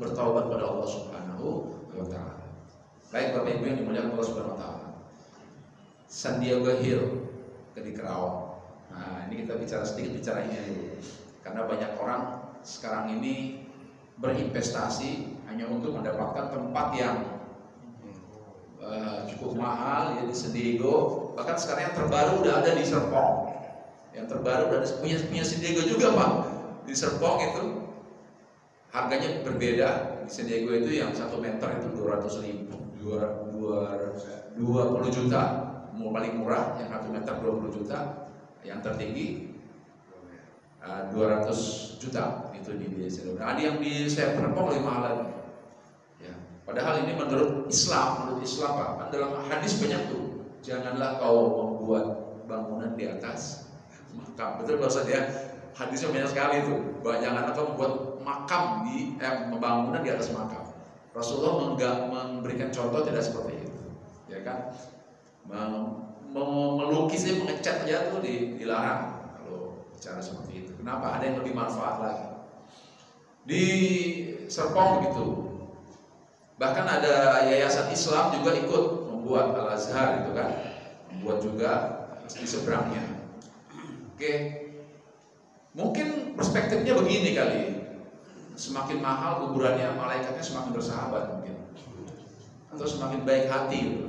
bertaubat pada Allah Subhanahu wa taala. Baik Bapak Ibu yang dimuliakan Allah Subhanahu wa taala. Sandiaga Hill di Kerawang. Nah, ini kita bicara sedikit bicara ini dulu. Karena banyak orang sekarang ini berinvestasi hanya untuk mendapatkan tempat yang cukup mahal ya di San Diego. Bahkan sekarang yang terbaru udah ada di Serpong. Yang terbaru udah punya San Diego juga Pak. Di Serpong itu harganya berbeda. Di San Diego itu yang 1 meter itu 200.000, 20 juta. Mau paling murah yang 1 meter 20 juta. Yang tertinggi 200 juta itu di San Diego. Nah, ada yang di Serpong lebih mahal lagi. Ya. Padahal ini menurut Islam Pak, kan dalam hadis banyak tuh. Janganlah kau membuat bangunan di atas makam. Betul Pak Ustaz ya? Hadisnya banyak sekali itu. Jangan kau membuat makam di bangunan di atas makam. Rasulullah memberikan contoh tidak seperti itu. Ya kan? Melukisnya, mengecat aja tuh dilarang kalau bicara seperti itu. Kenapa? Ada yang lebih manfaat lagi. Di Serpong begitu. Bahkan ada yayasan Islam juga ikut membuat Al-Azhar itu kan, membuat juga di seberangnya. Oke, mungkin perspektifnya begini kali. Semakin mahal kuburannya, malaikatnya semakin bersahabat mungkin, atau semakin baik hati,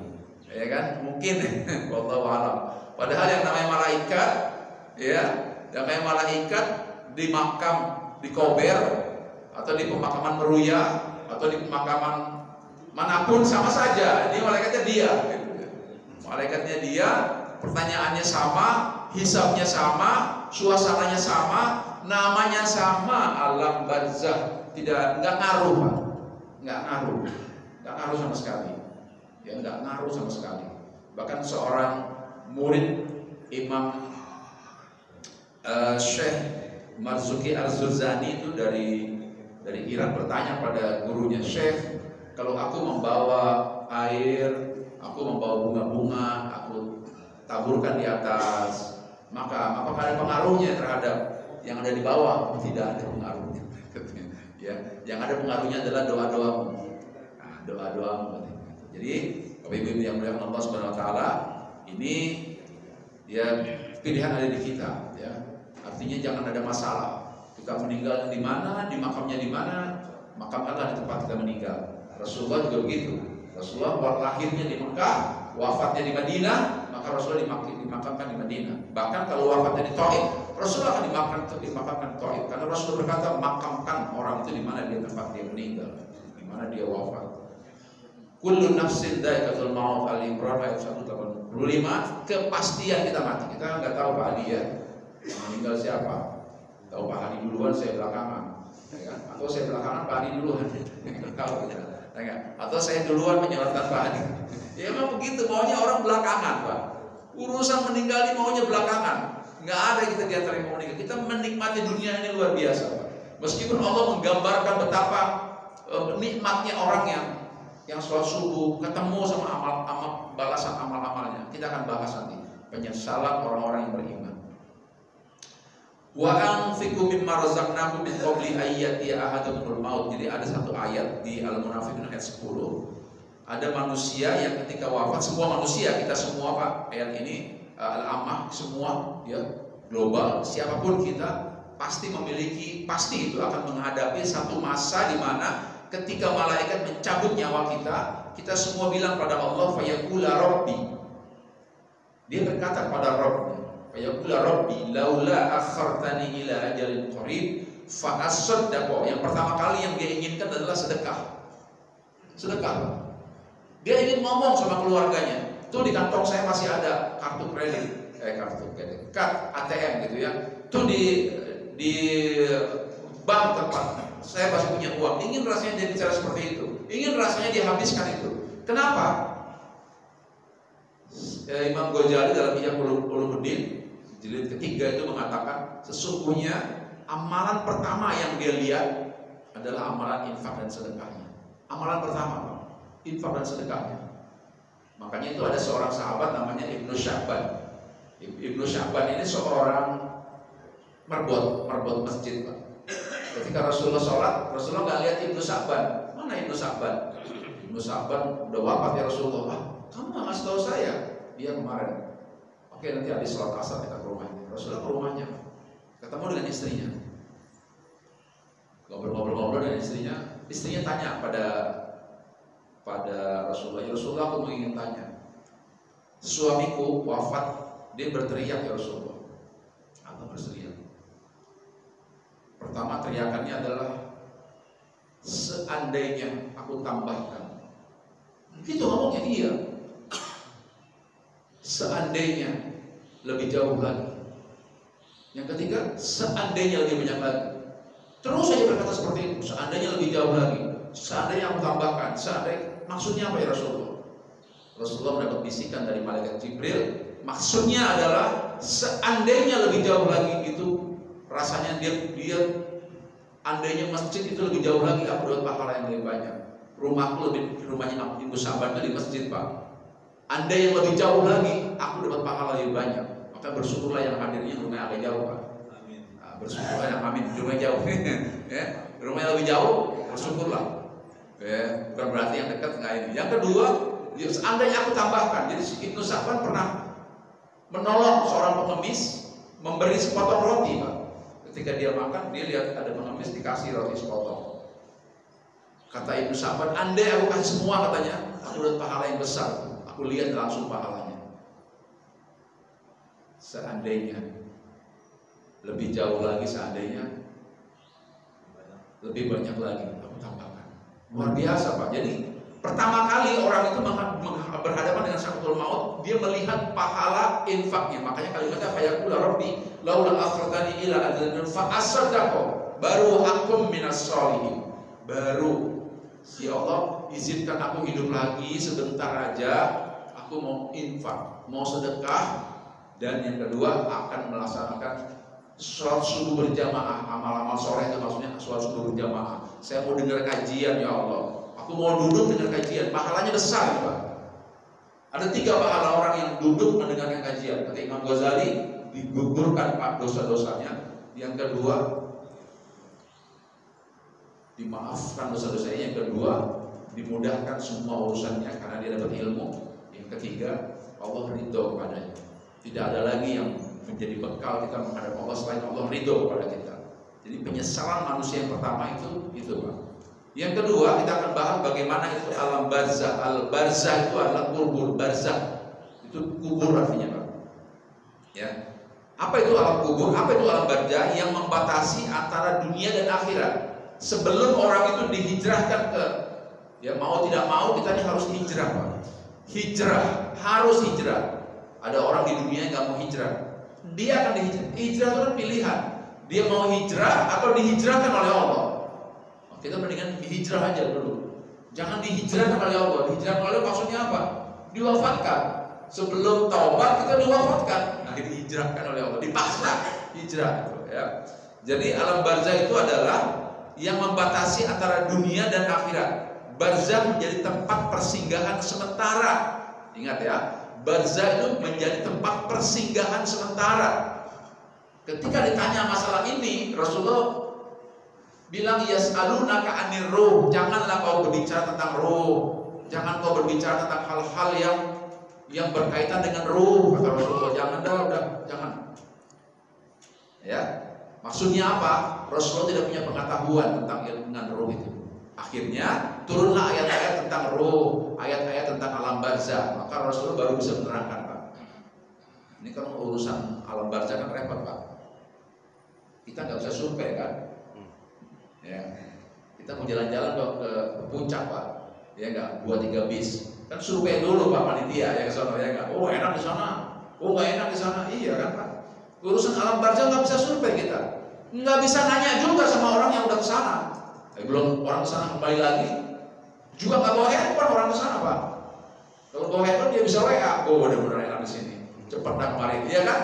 ya kan? Mungkin, wallahu a'lam. Padahal yang namanya malaikat, ya, yang namanya malaikat di makam, di kober, atau di pemakaman meruya, atau di pemakaman manapun sama saja. Ini malaikatnya dia, malaikatnya dia, pertanyaannya sama, hisabnya sama, suasananya sama, namanya sama, alam barzah. Nggak ngaruh, Pak. Nggak ngaruh sama sekali. Ya, nggak ngaruh sama sekali. Bahkan seorang murid Imam Syekh Marzuki Al-Zuzani itu dari Iran bertanya pada gurunya, Syekh, kalau aku membawa air, aku membawa bunga-bunga, aku taburkan di atas, maka apakah ada pengaruhnya terhadap yang ada di bawah? Tidak ada pengaruhnya. Ya, yang ada pengaruhnya adalah doa-doamu. Nah, doa-doamu. Jadi, Bapak Ibu yang mulia Allah Subhanahu wa taala, ini ya pilihan ada di kita, ya. Artinya jangan ada masalah. Kita meninggal di mana, di makamnya di mana, makamkanlah di tempat kita meninggal. Rasulullah juga begitu. Rasulullah lahirnya di Mekah, wafatnya di Madinah, maka Rasulullah dimakamkan di Madinah. Bahkan kalau wafatnya di Taif, Rasulullah akan dimakamkan di Taif. Karena Rasulullah berkata, makamkan orang itu di mana dia tempat dia meninggal, di mana dia wafat. Kullu nafsin dha'iqatul maut, Al-Imran ayat 185. Kepastian kita mati. Kita nggak tahu Pak Adi ya, yang meninggal siapa. Tahu Pak Adi duluan, saya belakangan, ya kan? Atau saya belakangan Pak Adi duluan. Nggak tahu kita. Ya, atau saya duluan menyolatkan Pak Adi. Ya memang begitu, maunya orang belakangan Pak. Urusan meninggal ini maunya belakangan. Nggak ada kita di antara yang mau meninggal. Kita menikmati dunia ini luar biasa Pak. Meskipun Allah menggambarkan betapa nikmatnya orang yang sholat subuh, ketemu sama balasan amal-amalnya. Kita akan bahas nanti penyesalan orang-orang yang beriman. Wa anfiqu mimma razaqnakum min qabli ayyati ahadakumul maut. Jadi ada satu ayat di Al-Munafiqun ayat 10. Ada manusia yang ketika wafat, semua manusia, kita semua Pak, ayat ini Al-Ammah, semua ya, global, siapapun kita pasti itu akan menghadapi satu masa di mana ketika malaikat mencabut nyawa kita semua bilang pada Allah, fayaqula rabbi. Dia berkata kepada Rabbnya, fayaqula rabbi laula akhartani ila ajalin qarib fa asaddaq. Yang pertama kali yang dia inginkan adalah sedekah. Dia ingin ngomong sama keluarganya, tuh di kantong saya masih ada kartu kredit, kad ATM gitu ya. Tuh di bank tempat saya masih punya uang. Ingin rasanya dia bicara seperti itu. Ingin rasanya dia habiskan itu. Kenapa? Imam Ghazali dalam Ihya Ulumuddin jilid ketiga itu mengatakan sesungguhnya amalan pertama yang dia lihat adalah amalan infak dan sedekahnya. Amalan pertama, infak dan sedekahnya. Makanya itu ada seorang sahabat namanya Ibnu Sya'ban. Ibnu Sya'ban ini seorang merbot masjid, Pak. Ketika Rasulullah sholat, Rasulullah nggak lihat Ibnu Sa'ban. Mana Ibnu Sa'ban? Ibnu Sa'ban udah wafat ya Rasulullah. Ah, kamu nggak ngasih tahu saya? Dia kemarin. Oke, nanti habis sholat asar kita ke rumahnya. Rasulullah ke rumahnya, ketemu dengan istrinya, ngobrol-ngobrol dengan istrinya. Istrinya tanya pada Rasulullah, ya Rasulullah, aku ingin tanya, suamiku wafat, dia berteriak ya Rasulullah. Apa berteriak? Pertama teriakannya adalah, seandainya aku tambahkan. Itu ngomongnya dia. Seandainya lebih jauh lagi. Yang ketiga, seandainya lebih banyak lagi. Terus saja berkata seperti itu. Seandainya lebih jauh lagi. Seandainya aku tambahkan. Seandainya, maksudnya apa ya Rasulullah? Rasulullah mendapat bisikan dari malaikat Jibril. Maksudnya adalah seandainya lebih jauh lagi itu rasanya dia andainya masjid itu lebih jauh lagi, aku dapat pahala yang lebih banyak. Rumahnya Ibu Sa'ban itu di masjid, Pak. Andai yang lebih jauh lagi, aku dapat pahala lebih banyak. Maka bersyukurlah yang hadirnya rumahnya agak jauh, Pak. Amin. Nah, bersyukurlah yang amin, rumahnya jauh. Ya, rumahnya lebih jauh, bersyukurlah. Ya, bukan berarti yang dekat nggak ini. Yang kedua, seandainya aku tambahkan. Jadi Ibnu Sa'ban pernah menolong seorang pengemis memberi sepotong roti, Pak. Ketika dia makan, dia lihat ada pengemis dikasih roti sepotong. Kata Ibnu Sa'ban, andai aku kasih semua, katanya, aku dapat pahala yang besar. Aku lihat langsung pahalanya. Seandainya lebih jauh lagi, seandainya lebih banyak lagi, aku tambahkan. Luar biasa, Pak. Jadi pertama kali orang itu berhadapan dengan sakaratul maut, dia melihat pahala infaknya. Makanya kalimatnya fayaqulu rabbi laula akhartani ila ajalin fa asaddaqo baru akum minas sholihin. Baru si Allah izinkan aku hidup lagi sebentar aja, aku mau infak, mau sedekah, dan yang kedua akan melaksanakan sholat subuh berjamaah. Amal-amal sore itu maksudnya sholat subuh berjamaah. Saya mau dengar kajian ya Allah, aku mau duduk dengan kajian, pahalanya besar, Pak. Ada 3 pahala orang yang duduk mendengarkan kajian. Kata Imam Ghazali, digugurkan Pak dosa-dosanya. Yang kedua, dimaafkan dosa-dosanya. Yang kedua, dimudahkan semua urusannya karena dia dapat ilmu. Yang ketiga, Allah ridho kepadanya. Tidak ada lagi yang menjadi bekal kita menghadap Allah selain Allah ridho kepada kita. Jadi penyesalan manusia yang pertama itu, Pak. Yang kedua, kita akan bahas bagaimana itu alam barzah. Al barzah itu adalah kubur. Barzah itu kubur artinya, Pak. Ya. Apa itu alam kubur? Apa itu alam barzah? Yang membatasi antara dunia dan akhirat. Sebelum orang itu dihijrahkan ke, ya mau tidak mau kita ini harus hijrah, Pak. Hijrah, harus hijrah. Ada orang di dunia yang nggak mau hijrah. Dia akan dihijrah. Hijrah itu kan pilihan. Dia mau hijrah atau dihijrahkan oleh Allah. Kita mendingan dihijrah aja dulu. Jangan dihijrahkan oleh Allah. Dihijrahkan oleh Allah maksudnya apa? Diwafatkan. Sebelum taubat kita diwafatkan. Nah, dihijrahkan oleh Allah. Dipaksa hijrah. Ya. Jadi alam barzah itu adalah yang membatasi antara dunia dan akhirat. Barzah menjadi tempat persinggahan sementara. Ingat ya, barzah itu menjadi tempat persinggahan sementara. Ketika ditanya masalah ini, Rasulullah bilang yas'alunaka 'anir ruh, janganlah kau berbicara tentang ruh, jangan kau berbicara tentang hal-hal yang berkaitan dengan ruh, kata Rasulullah. Jangan udah, jangan. Ya, maksudnya apa? Rasulullah tidak punya pengetahuan tentang ilmu dengan ruh itu. Akhirnya turunlah ayat-ayat tentang ruh, ayat-ayat tentang alam barzah, maka Rasulullah baru bisa menerangkan, Pak. Ini kan urusan alam barzah kan repot, Pak. Kita nggak bisa survei kan? Ya, kita mau jalan-jalan ke puncak, Pak. Ya enggak, 2-3 bis. Kan survei dulu Pak panitia ya ke sana ya enggak. Oh, enak di sana. Oh, enggak enak di sana. Iya kan, Pak. Urusan alam barzah enggak bisa survei kita. Enggak bisa nanya juga sama orang yang udah ke sana. Belum orang ke sana kembali lagi. Juga enggak bawa handphone orang ke sana, Pak. Kalau bawa handphone dia bisa WA. Oh, benar-benar enak di sini. Cepat dah kemarin. Iya kan?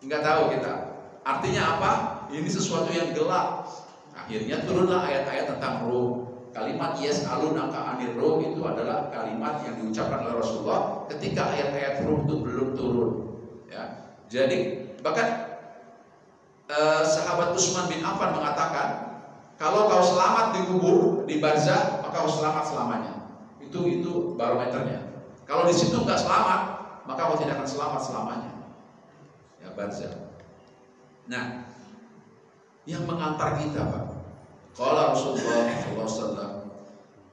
Enggak tahu kita. Artinya apa? Ini sesuatu yang gelap. Akhirnya turunlah ayat-ayat tentang ruh. Kalimat yas'alunaka 'anir ruh itu adalah kalimat yang diucapkan oleh Rasulullah ketika ayat-ayat ruh itu belum turun. Ya. Jadi bahkan sahabat Utsman bin Affan mengatakan, kalau kau selamat di kubur, di barzah, maka kau selamat selamanya. Itu barometernya. Kalau di situ nggak selamat, maka kau tidak akan selamat selamanya. Ya, barzah. Nah, yang mengantar kita, Pak, qala Rasulullah sallallahu alaihi wasallam,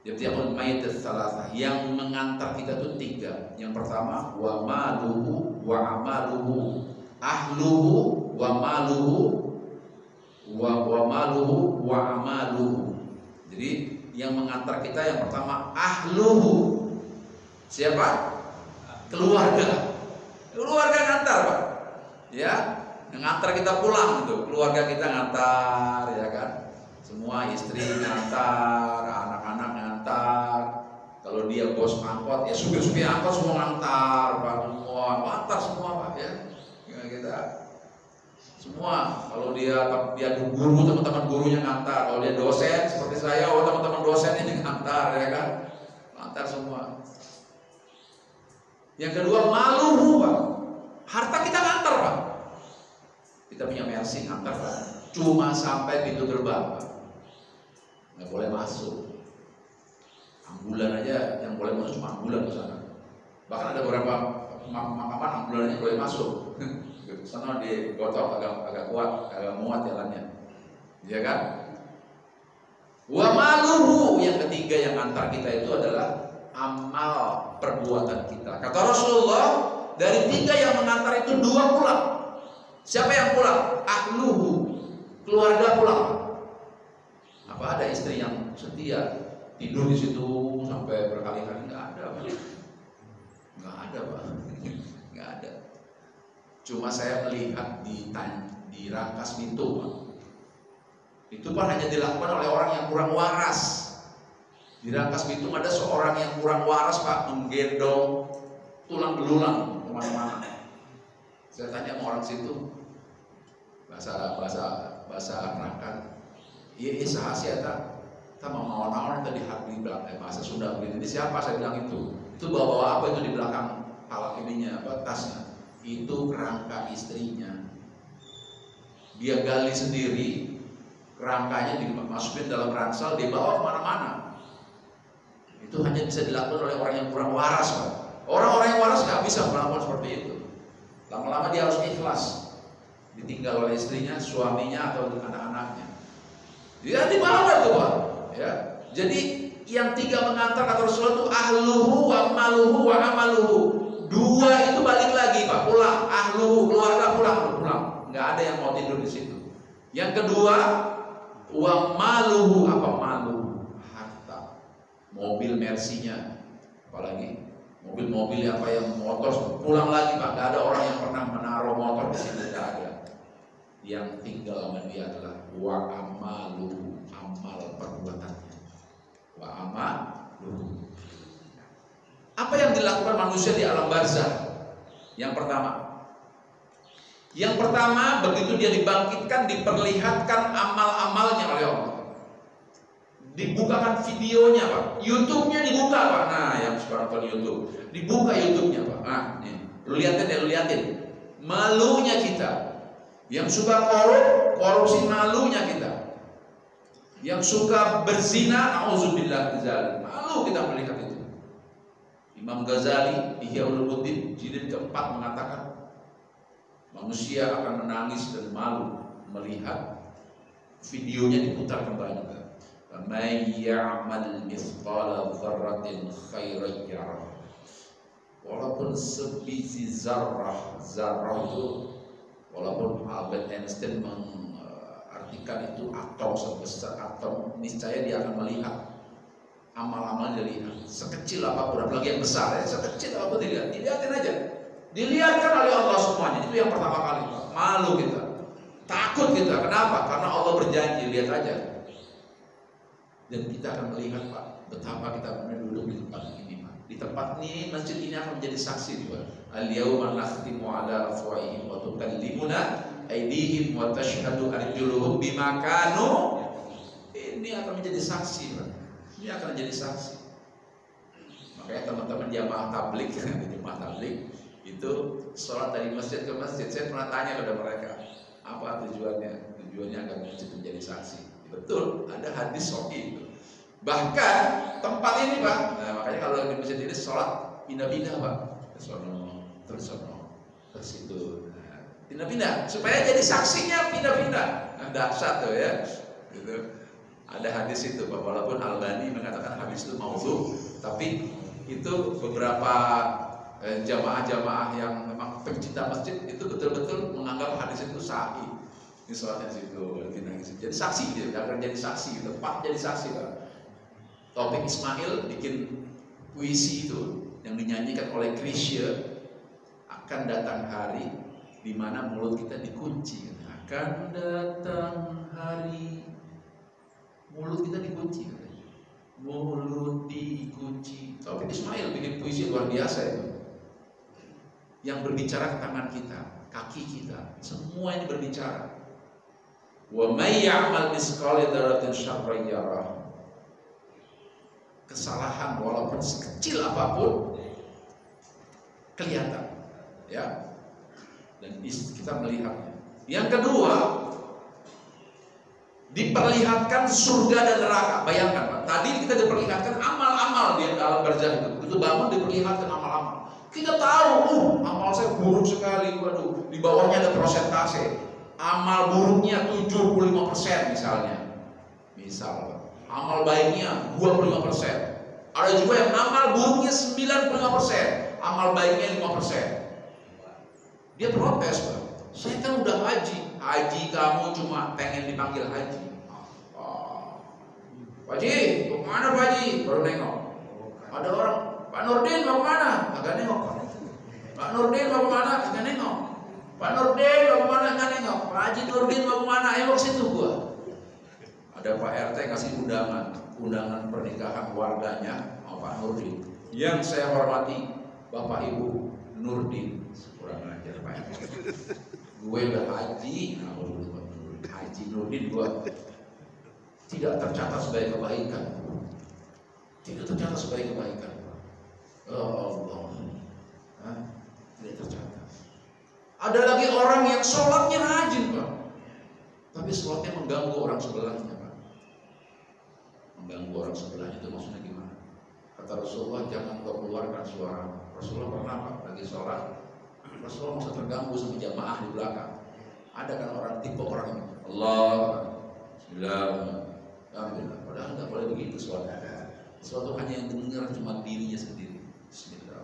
yaqul mayit tsalatsa, yang mengantar kita itu 3. Yang pertama, wa maluhu wa amaluhu, ahluhu wa maluhu wa maluhu wa amaluhu. Jadi yang mengantar kita yang pertama ahluhu. Siapa? Keluarga. Keluarga ngantar, Pak. Ya, ngantar kita pulang itu. Keluarga kita ngantar, ya kan? Semua istri ngantar, anak-anak ngantar. Kalau dia bos angkot, ya supir-supir angkot semua ngantar, Pak. Semua ngantar semua, Pak, ya. Kita semua, kalau dia guru, teman-teman gurunya ngantar. Kalau dia dosen seperti saya, teman-teman dosen ini ngantar, ya kan? Ngantar semua. Yang kedua, maluhu, Pak. Harta kita ngantar, Pak. Kita punya Mercy ngantar, Pak. Cuma sampai pintu gerbang, Pak. Nggak boleh masuk. Ambulan aja yang boleh masuk cuma ambulan ke sana. Bahkan ada beberapa makaman ambulannya boleh masuk. Sana digotong agak kuat, agak muat jalannya, ya kan? Wa maluhu, yang ketiga yang antar kita itu adalah amal perbuatan kita. Kata Rasulullah, dari 3 yang mengantar itu 2 pulang. Siapa yang pulang? Ahluhu, keluarga pulang. Apa ada istri yang setia tidur di situ sampai berkali-kali? Nggak ada, Pak. Nggak ada, Pak. Nggak ada. Cuma saya melihat di Rangkas Bitung, Pak. Itu Pak hanya dilakukan oleh orang yang kurang waras. Di Rangkas Bitung ada seorang yang kurang waras, Pak, menggendong tulang belulang kemana-mana. Saya tanya sama orang situ, bahasa Rangkas, iya sahasi eta, kita mau naon tadi di belakang bahasa Sunda begini. Ini siapa? Saya bilang itu bawa apa itu di belakang palak ininya, tasnya. Itu kerangka istrinya. Dia gali sendiri, kerangkanya dimasukin dalam ransel, dibawa kemana-mana. Itu hanya bisa dilakukan oleh orang yang kurang waras, Pak. Orang-orang yang waras nggak bisa melakukan seperti itu. Lama-lama dia harus ikhlas, ditinggal oleh istrinya, suaminya, atau anak-anaknya. Dia dibawa itu, Pak. Ya. Jadi yang 3 mengantar kata Rasulullah itu ahluhu wa maluhu wa amaluhu. 2 itu balik lagi, Pak, pulang. Ahluhu, keluarga pulang. Nggak ada yang mau tidur di situ. Yang kedua, wa maluhu, apa maluhu? Harta. Mobil Mercy-nya, apalagi mobil-mobil apa yang motor pulang lagi, Pak. Nggak ada orang yang pernah menaruh motor di sini, nggak ada. Yang tinggal sama dia adalah wa amaluhu, amal perbuatannya. Wa amaluhu. Apa yang dilakukan manusia di alam barzah? Yang pertama, begitu dia dibangkitkan, diperlihatkan amal-amalnya oleh Allah. Dibukakan videonya, Pak. YouTube-nya dibuka, Pak. Nah, yang sekarang nonton YouTube, dibuka YouTube-nya, Pak. Nah, nih, lu liatin. Malunya kita. Yang suka korupsi, malunya kita. Yang suka berzina, auzubillah, malu kita melihat itu. Imam Ghazali di Ihya Ulumuddin jilid keempat mengatakan, manusia akan menangis dan malu melihat videonya diputar kembali. May ya'mal mithqala dzarratin khairan yarah. Walaupun sebiji zarrah itu, walaupun Albert Einstein mengartikan itu atom sebesar atom, niscaya dia akan melihat amal-amal dia lihat, sekecil apapun, apalagi yang besar, ya, sekecil apapun dilihatin aja, dilihatkan oleh Allah semuanya. Itu yang pertama kali, Pak. Malu kita, takut kita. Kenapa? Karena Allah berjanji, lihat aja. Dan kita akan melihat, Pak, betapa kita pernah duduk di tempat ini, Pak. Di tempat ini, masjid ini akan menjadi saksi, Pak. Al-yawma nakhtimu ala afwahihim wa tukallimuna aydihim wa tashhadu arjuluhum bima kanu. Ini akan menjadi saksi, Pak. Ini akan jadi saksi. Makanya teman-teman jamaah tabligh itu sholat dari masjid ke masjid. Saya pernah tanya pada mereka, Apa tujuannya? Tujuannya agar menjadi saksi. Betul, ada hadis seperti itu. Bahkan tempat ini Pak, nah, makanya kalau di masjid ini sholat pindah-pindah Pak, tersono, tersitu, pindah-pindah supaya jadi saksinya pindah-pindah. Nah, dahsyat tuh ya. Gitu. Ada hadis itu Pak, walaupun Albani mengatakan hadis itu maudhu, tapi itu beberapa jamaah-jamaah yang memang pencinta masjid itu betul-betul menganggap hadis itu sahih. Ini sholatnya situ, jadi saksi gitu, akan jadi saksi, tempat jadi saksi Pak. Taufik Ismail bikin puisi itu yang dinyanyikan oleh Chrisye, akan datang hari di mana mulut kita dikunci. Akan datang hari mulut kita dikunci. Mulut dikunci. Taufik Ismail bikin puisi luar biasa itu. Yang berbicara ke tangan kita, kaki kita, semua ini berbicara. Wa may ya'mal misqala dzarratin syarran yarah. Kesalahan walaupun sekecil apapun kelihatan, ya, dan kita melihatnya. Yang kedua, diperlihatkan surga dan neraka. Bayangkan Pak, tadi kita diperlihatkan amal-amal di dalam barzah itu. Begitu bangun diperlihatkan amal-amal. Kita tahu, amal saya buruk sekali. Waduh, di bawahnya ada persentase. Amal buruknya 75% misalnya. Misal Pak. Amal baiknya 25%. Ada juga yang amal buruknya 95%, amal baiknya 5%. Dia protes Pak. Saya kan udah haji. Haji kamu cuma pengen dipanggil haji. Pak Haji, mau kemana Pak Haji? Baru nengok. Ada orang, Pak Nurdin mau kemana? Agak nengok. Pak Nurdin mau kemana? Agak nengok. Pak Nurdin mau kemana? Agak nengok. Pak Haji Nurdin mau kemana? Ayo ke situ gua. Ada Pak RT kasih undangan pernikahan warganya sama Pak Nurdin. Yang saya hormati Bapak Ibu Nurdin. Kurang ajar Pak RT. Gue udah haji, Haji Nurdin gue tidak tercatat sebagai kebaikan. Tidak tercatat sebagai kebaikan. Oh Allah, tidak tercatat. Ada lagi orang yang sholatnya rajin Pak, tapi sholatnya mengganggu orang sebelahnya. Mengganggu orang sebelah itu maksudnya gimana? Kata Rasulullah, jangan kau keluarkan suara. Rasulullah pernah Pak lagi sholat, Rasulullah merasa terganggu sama jamaah di belakang. Ada kan orang tipe orang ini, Allah, Bismillah, padahal nggak boleh begitu sholatnya. Sesuatu hanya yang dengar cuma dirinya sendiri. Bismillah.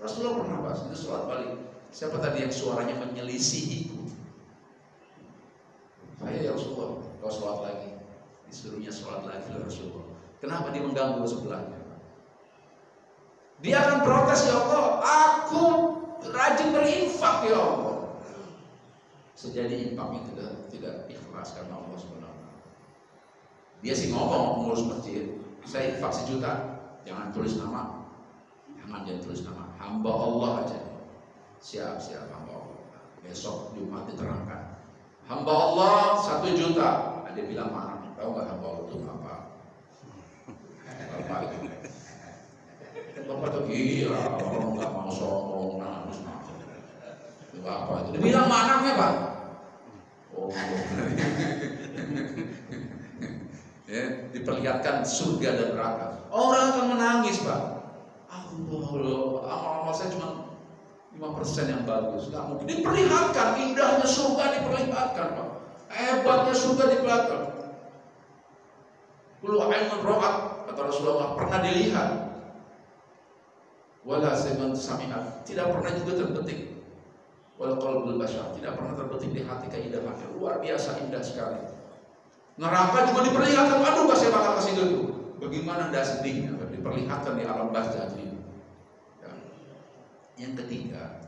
Rasulullah pernah Pak, itu sholat balik. Siapa tadi yang suaranya menyelisihiku? Saya ya Rasulullah, kau sholat lagi. Disuruhnya sholat lagi oleh Rasulullah. Kenapa dia mengganggu sebelahnya? Dia akan protes, ya Allah, aku rajin berinfak ya Allah. Sejadi infaknya tidak ikhlas karena Allah SWT. Dia sih ngomong pengurus masjid, saya infak 1 juta, jangan tulis nama, jangan tulis nama, hamba Allah aja. Siap hamba Allah. Besok Jumat diterangkan, hamba Allah 1 juta. Dia bilang mana? Tahu nggak hamba Allah itu apa? Bapak itu. Bapak itu gila, orang nggak mau sombong, harus mau. Bapak itu. Dia bilang mananya Pak? Oh. Ya, diperlihatkan surga dan neraka. Orang akan menangis Pak. Amal-amal saya cuma 5% yang bagus. Nggak mungkin. Diperlihatkan indahnya surga, diperlihatkan Pak. Hebatnya surga diperlihatkan. Kullu ainun ra'at, kata Rasulullah, pernah dilihat. Wala sami'at, tidak pernah juga terbetik. Wala qalbul bashar, tidak pernah terbetik di hati keindahannya. Luar biasa indah sekali. Neraka juga diperlihatkan. Aduh, saya bakal kasih itu. Bagaimana anda sedihnya diperlihatkan di alam barzah ini. Ya. Yang ketiga,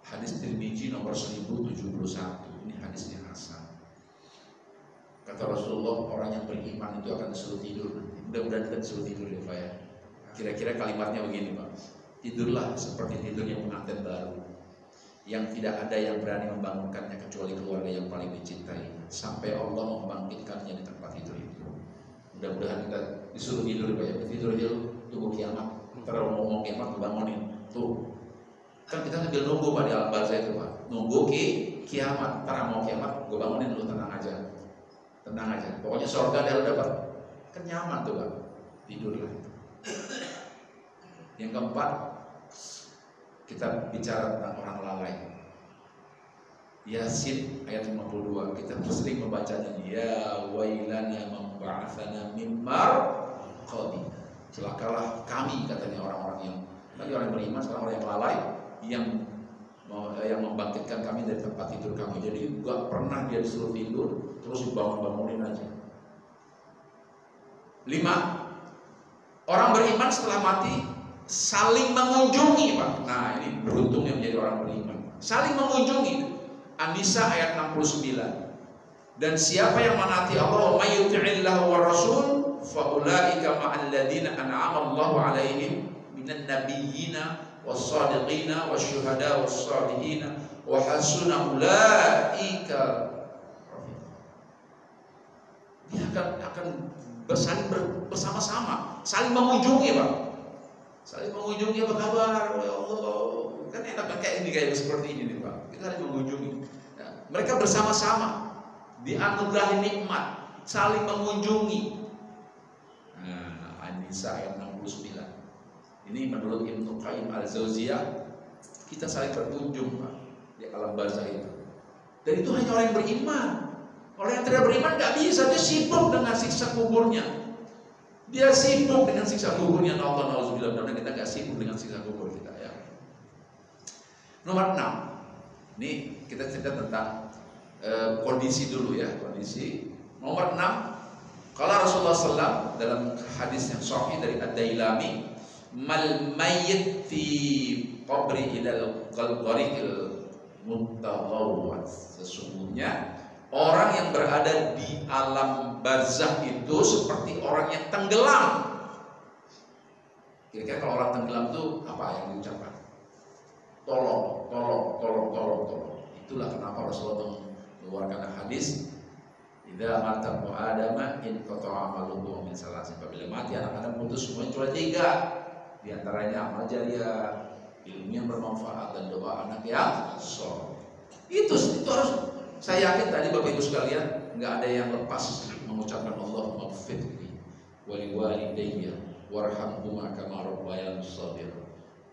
hadis Tirmidzi nomor 1071. Ini hadisnya hasan. Kata Rasulullah, orang yang beriman itu akan disuruh tidur. Mudah-mudahan kita disuruh tidur ya Pak ya. Kira-kira kalimatnya begini Pak. Tidurlah seperti tidurnya pengantin baru, yang tidak ada yang berani membangunkannya kecuali keluarga yang paling dicintai, sampai Allah membangkitkannya di tempat tidur itu. Mudah-mudahan kita disuruh tidur Pak ya. Tidur aja tunggu kiamat. Ntar ngomong kiamat bangunin. Tuh. Kan kita sambil nunggu Pak di alam barzah itu Pak. Nunggu kiamat, ntar mau kiamat gue bangunin lu, tenang aja. Pokoknya surga dah lu dapat. Kan nyaman tuh Pak, tidurlah. Yang keempat, kita bicara tentang orang lalai. Yasin ayat 52, kita sering membacanya. Ya wailana man ba'atsana min marqadi. Celakalah kami, katanya orang-orang yang tadi orang beriman, sekarang orang yang lalai, yang membangkitkan kami dari tempat tidur kami. Jadi gak pernah dia disuruh tidur, terus dibangun-bangunin aja. 5. Orang beriman setelah mati saling mengunjungi, Pak. Nah, ini beruntung yang menjadi orang beriman. Saling mengunjungi. An-Nisa ayat 69. Dan siapa yang menaati Allah, may yuti'illah wa rasul, fa ulaika ma'al ladzina an'ama Allahu 'alaihim minan nabiyyina was-shadiqina wasyuhada was-salihina wa hasuna ulaika. Dia akan saling bersama-sama, saling mengunjungi, Pak. Saling mengunjungi, apa kabar? Ya Allah, kan enak kayak ini, kayak seperti ini nih Pak. Kita saling mengunjungi. Ya, mereka bersama-sama dianugerahi nikmat, saling mengunjungi. Nah, An-Nisa ayat 69. Ini menurut Ibnu Qayyim al-Jauziyah, kita saling berkunjung Pak di alam barzakh itu. Dan itu hanya orang yang beriman. Orang yang tidak beriman nggak bisa, dia sibuk dengan siksa kuburnya. Dia sibuk dengan siksa kuburnya. Allah nauzubillah, dan kita nggak sibuk dengan siksa kubur kita ya. Nomor 6. Ini kita cerita tentang kondisi dulu ya, kondisi. Nomor 6. Kalau Rasulullah SAW dalam hadis yang sahih dari Ad-Dailami, mal mayyit fi qabri ilal qalqariqil muttawawat. Sesungguhnya orang yang berada di alam barzakh itu seperti orang yang tenggelam. Kira-kira kalau orang tenggelam itu apa yang diucapkan? Tolong, tolong, tolong, tolong, tolong. Itulah kenapa Rasulullah mengeluarkan hadis, idza mata adama in qata'a amaluhu min salasin. Apabila mati anak Adam putus semuanya cuma 3. Di antaranya amal jariah, ilmu yang bermanfaat, dan doa anak yang soleh. Itu harus. Saya yakin tadi Bapak Ibu sekalian nggak ada yang lepas mengucapkan Allahumma ighfirli wa liwalidayya warhamhuma kama rabbayani shaghira.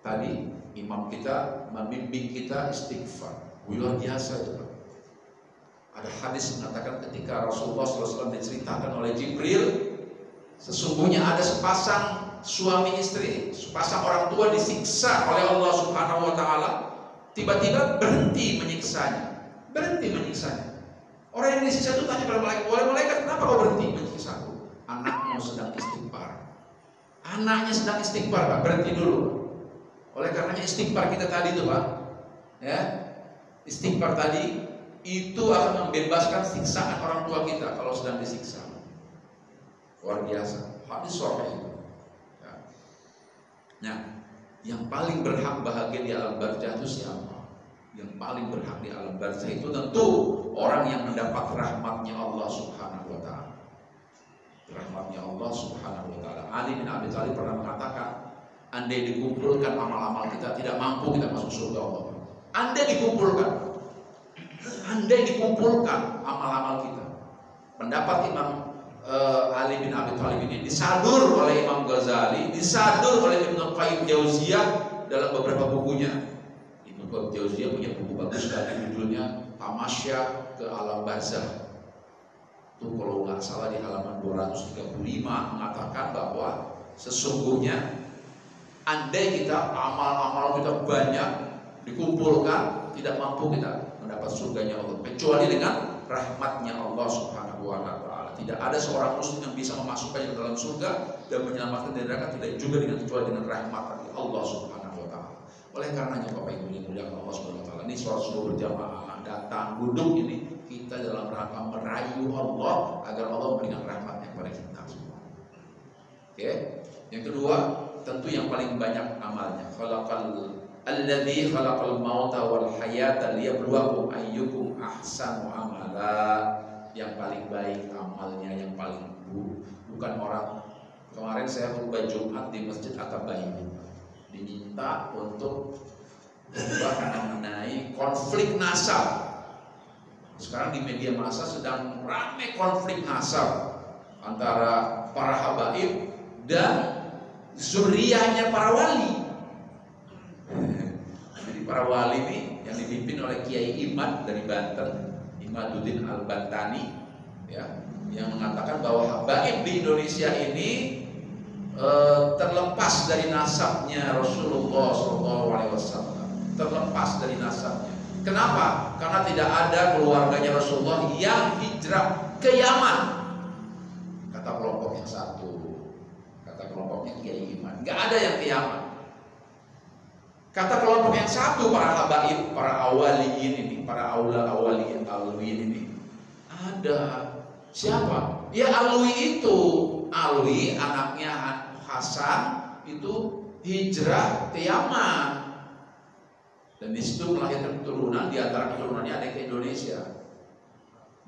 Tadi imam kita membimbing kita istighfar. Luar biasa itu. Ada hadis mengatakan ketika Rasulullah SAW diceritakan oleh Jibril, sesungguhnya ada sepasang suami istri, sepasang orang tua disiksa oleh Allah Subhanahu wa taala, tiba-tiba berhenti menyiksanya. Orang yang disiksa itu tanya pada malaikat, oleh malaikat, kenapa kau berhenti menyiksaku? Anaknya sedang istighfar. Anaknya sedang istighfar, Pak, berhenti dulu. Oleh karenanya istighfar kita tadi itu, Pak, ya, istighfar tadi itu akan membebaskan siksaan orang tua kita kalau sedang disiksa. Luar biasa. Hadis sahih itu. Ya. Nah, yang paling berhak bahagia di alam barzakh itu siapa? Yang paling berhak di alam barzakh itu tentu orang yang mendapat rahmatnya Allah Subhanahu wa taala. Rahmatnya Allah Subhanahu wa taala. Ali bin Abi Thalib pernah mengatakan, andai dikumpulkan amal-amal kita, tidak mampu kita masuk surga Allah. Andai dikumpulkan amal-amal kita. Pendapat Imam Ali bin Abi Thalib ini disadur oleh Imam Ghazali, disadur oleh Ibnu Qayyim Jauziyah dalam beberapa bukunya. Jauziyah punya buku bagus sekali, judulnya Tamasya ke Alam Barzakh. Itu kalau nggak salah di halaman 235 mengatakan bahwa sesungguhnya andai kita amal-amal kita banyak dikumpulkan, tidak mampu kita mendapat surganya Allah kecuali dengan rahmatnya Allah Subhanahu wa taala. Tidak ada seorang muslim yang bisa memasukkannya ke dalam surga dan menyelamatkan dari neraka, tidak juga kecuali dengan rahmat dari Allah Subhanahu. Oleh karenanya Bapak Ibu yang dimuliakan Allah Subhanahu wa taala, ini sholat subuh berjamaah, datang duduk ini kita dalam rangka merayu Allah agar Allah memberikan rahmatnya kepada kita semua. Oke. Yang kedua, tentu yang paling banyak amalnya. Alladzi khalaqal mauta wal hayata liyabluwakum ayyukum ahsanu amala. Yang paling baik amalnya, yang paling buruk. Bukan orang. Kemarin saya khutbah Jumat di Masjid At-Tabayyun, diminta untuk mengenai konflik nasab Sekarang di media massa sedang ramai konflik nasab antara para habaib dan zuriyahnya para wali. Jadi para wali ini yang dipimpin oleh Kiai Imad dari Banten, Imaduddin Al-Bantani, ya, yang mengatakan bahwa habaib di Indonesia ini terlepas dari nasabnya Rasulullah SAW, terlepas dari nasabnya. Kenapa? Karena tidak ada keluarganya Rasulullah yang hijrah ke Yaman. Kata kelompok yang satu, kata kelompoknya Kiai Iman, nggak ada yang ke Yaman. Kata kelompok yang satu, para habaib, para awaliyin ini, para awaliyin ini, ada. Siapa? Ya Alwi itu. Alwi anaknya Hasan itu hijrah ke Yaman. Dan di situ melahirkan keturunan, di antara keturunannya ada ke Indonesia.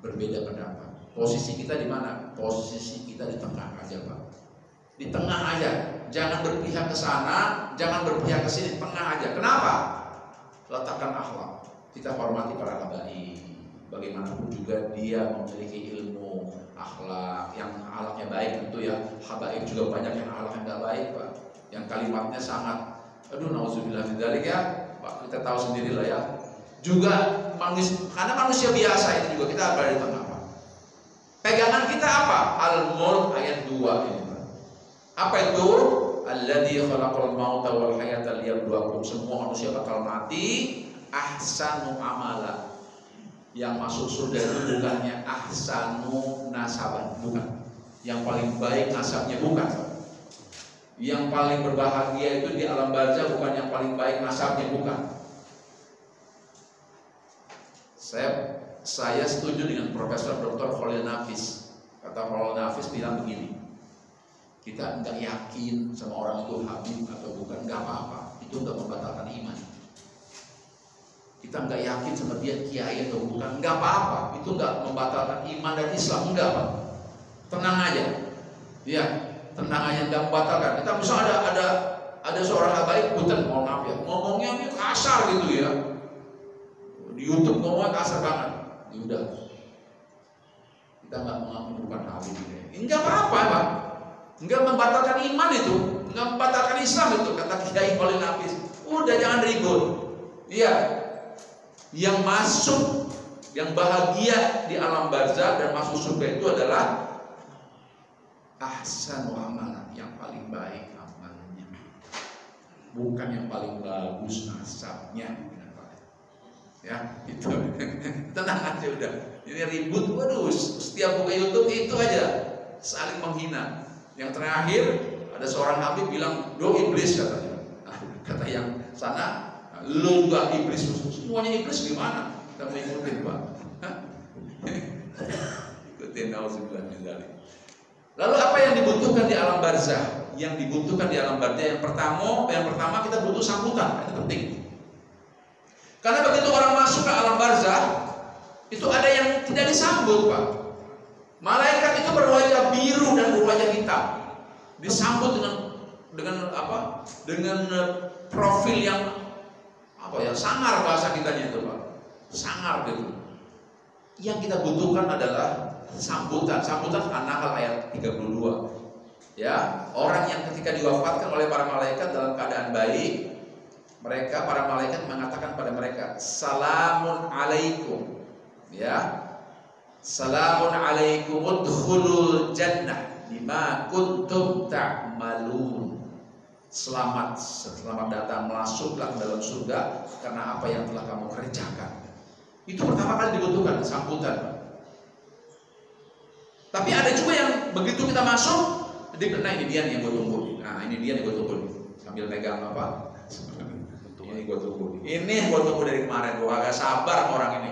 Berbeda pendapat. Posisi kita di mana? Posisi kita di tengah aja, Pak. Di tengah aja. Jangan berpihak ke sana, jangan berpihak ke sini, tengah aja. Kenapa? Letakkan akhlak. Kita hormati para habaib. Bagaimanapun juga dia memiliki ilmu, akhlak, yang akhlaknya baik tentu ya. Habaib juga banyak yang akhlaknya tidak baik, Pak. Yang kalimatnya sangat, aduh, nauzubillah min dzalik ya. Pak, kita tahu sendiri lah ya. Juga manusia, karena manusia biasa itu juga kita berada di tengah, Pak. Pegangan kita apa? Al-Mulk ayat 2 ini, Pak. Apa itu? Alladzi khalaqal mauta wal hayata liyabluwakum. Semua manusia bakal mati. Ahsanu amala. Yang masuk surga itu bukannya ahsanu nasaban, bukan. Yang paling baik nasabnya, bukan. Yang paling berbahagia itu di alam barzah, bukan yang paling baik nasabnya, bukan. Saya setuju dengan Profesor Dr. Khalil Nafis. Kata Khalil Nafis bilang begini, kita nggak yakin sama orang itu habib atau bukan, nggak apa-apa, itu nggak membatalkan iman. Kita nggak yakin sama dia kiai atau bukan, nggak apa-apa, itu nggak membatalkan iman dan Islam, enggak, Pak. Tenang aja, ya, tenang aja, nggak membatalkan. Kita misalnya ada seorang habaib, punten, mohon maaf ya, ngomongnya ini kasar gitu ya, di YouTube ngomongnya kasar banget, ya udah, kita nggak mengaku bukan habib ini, nggak apa-apa, Pak. Nggak membatalkan iman itu, nggak membatalkan Islam itu, kata Kiai Khalil Nafis. Udah, jangan ribut. Iya. Yang masuk, yang bahagia di alam barzah dan masuk surga itu adalah ahsanu amalan, yang paling baik amalnya, bukan yang paling bagus nasabnya. Ya, itu. Tenang aja udah. Ini ribut, waduh, setiap buka YouTube itu aja saling menghina. Yang terakhir ada seorang habib bilang, "Do iblis," katanya. Nah, kata yang sana, "Lu enggak iblis." Semuanya iblis gimana? Kita mau ikutin, Pak. Ikutin, nauzubillah min dzalik. Lalu apa yang dibutuhkan di alam barzah? Yang dibutuhkan di alam barzah yang pertama kita butuh sambutan, itu penting. Karena begitu orang masuk ke alam barzah, itu ada yang tidak disambut, Pak. Malaikat itu berwajah biru dan berwajah hitam, disambut dengan apa? Dengan profil yang apa ya? Sangar bahasa kitanya itu, Pak. Sangar gitu. Yang kita butuhkan adalah sambutan. Sambutan An-Nahl ayat 32. Ya, orang yang ketika diwafatkan oleh para malaikat dalam keadaan baik, para malaikat mengatakan pada mereka, "Salamun alaikum." Ya. "Salamun alaikum udkhulul jannah bima kuntum ta'malun." Selamat datang, masuklah ke dalam surga karena apa yang telah kamu kerjakan. Itu pertama kali dibutuhkan, sambutan. Tapi ada juga yang begitu kita masuk, nah ini dia nih yang gue tunggu. Nah ini dia yang gue tunggu. Sambil megang apa? Ini gue tunggu. Ini yang gue tunggu dari kemarin. Gue agak sabar sama orang ini.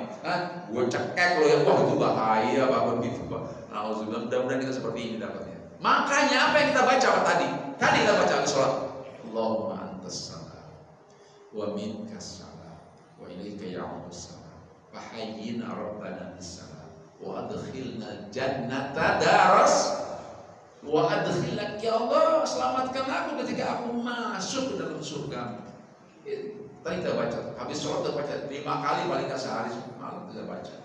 Gue cekek lo ya, wah itu bahaya Pak begitu Pak. Alhamdulillah, mudah-mudahan kita seperti ini dapatnya. Makanya apa yang kita baca tadi? Tadi kita baca di sholat. Allahumma antas salam wa minkas salam wa ilaika ya'udus salam wa hayyina rabbana bis salam wa adkhilna jannata daras wa adkhilna, ya Allah selamatkan aku ketika aku masuk ke dalam surga. Tadi kita baca, habis sholat kita baca 5 kali paling nggak sehari malam kita baca.